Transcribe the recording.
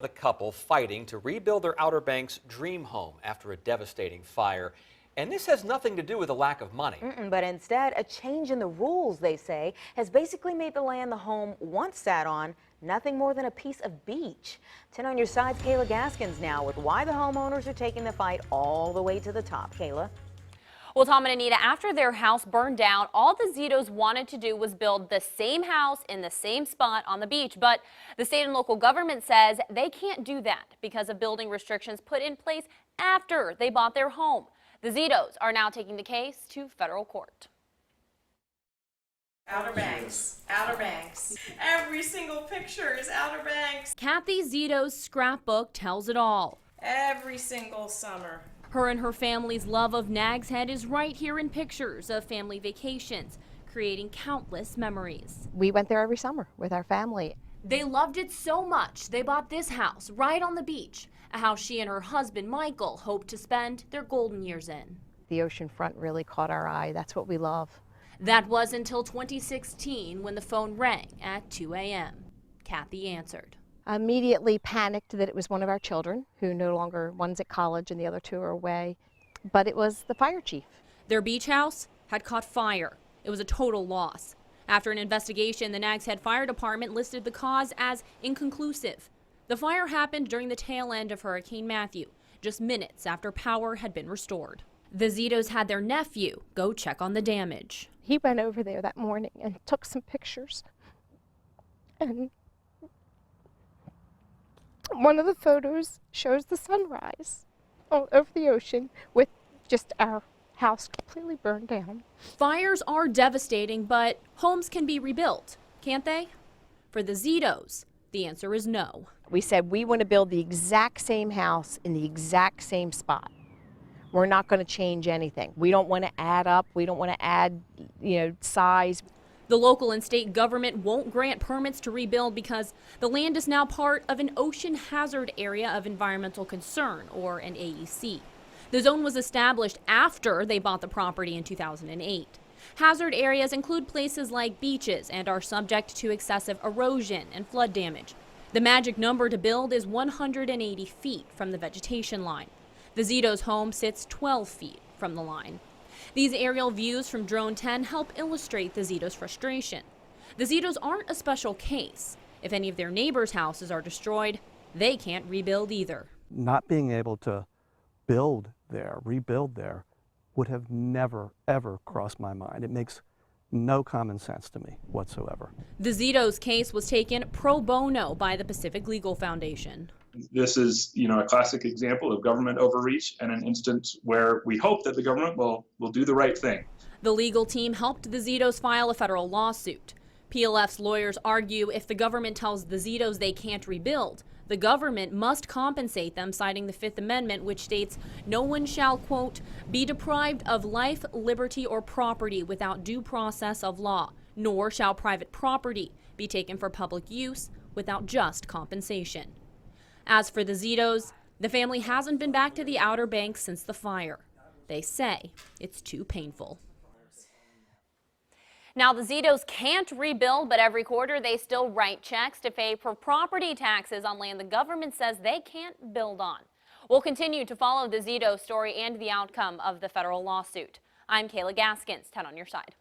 The couple fighting to rebuild their Outer Banks dream home after a devastating fire. And this has nothing to do with a lack of money. But instead, a change in the rules, they say, has basically made the land the home once sat on nothing more than a piece of beach. 10 on your side's Kayla Gaskins now with why the homeowners are taking the fight all the way to the top. Kayla. Well, Tom and Anita, after their house burned down, all the Zitos wanted to do was build the same house in the same spot on the beach. But the state and local government says they can't do that because of building restrictions put in place after they bought their home. The Zitos are now taking the case to federal court. Outer Banks, Outer Banks. Every single picture is Outer Banks. Kathy Zito's scrapbook tells it all. Every single summer. Her and her family's love of Nags Head is right here in pictures of family vacations, creating countless memories. We went there every summer with our family. They loved it so much, they bought this house right on the beach, a house she and her husband, Michael, hoped to spend their golden years in. The ocean front really caught our eye. That's what we love. That was until 2016 when the phone rang at 2 a.m. Kathy answered. I immediately panicked that it was one of our children who no longer, one's at college and the other two are away, but it was the fire chief. Their beach house had caught fire. It was a total loss. After an investigation, the Nags Head Fire Department listed the cause as inconclusive. The fire happened during the tail end of Hurricane Matthew, just minutes after power had been restored. The Zitos had their nephew go check on the damage. He went over there that morning and took some pictures. And one of the photos shows the sunrise over the ocean with just our house completely burned down. Fires are devastating, but homes can be rebuilt, can't they? For the Zitos, the answer is no. We said we want to build the exact same house in the exact same spot. We're not going to change anything. We don't want to add up. We don't want to add, size. The local and state government won't grant permits to rebuild because the land is now part of an ocean hazard area of environmental concern, or an AEC. The zone was established after they bought the property in 2008. Hazard areas include places like beaches and are subject to excessive erosion and flood damage. The magic number to build is 180 feet from the vegetation line. The Zitos' home sits 12 feet from the line. These aerial views from Drone 10 help illustrate the Zitos' frustration. The Zitos aren't a special case. If any of their neighbors' houses are destroyed, they can't rebuild either. Not being able to rebuild there, would have never, ever crossed my mind. It makes no common sense to me whatsoever. The Zitos' case was taken pro bono by the Pacific Legal Foundation. This is, a classic example of government overreach and an instance where we hope that the government will do the right thing. The legal team helped the Zitos file a federal lawsuit. PLF's lawyers argue if the government tells the Zitos they can't rebuild, the government must compensate them, citing the Fifth Amendment, which states no one shall, quote, be deprived of life, liberty, or property without due process of law, nor shall private property be taken for public use without just compensation. As for the Zitos, the family hasn't been back to the Outer Banks since the fire. They say it's too painful. Now, the Zitos can't rebuild, but every quarter they still write checks to pay for property taxes on land the government says they can't build on. We'll continue to follow the Zitos story and the outcome of the federal lawsuit. I'm Kayla Gaskins, 10 on your side.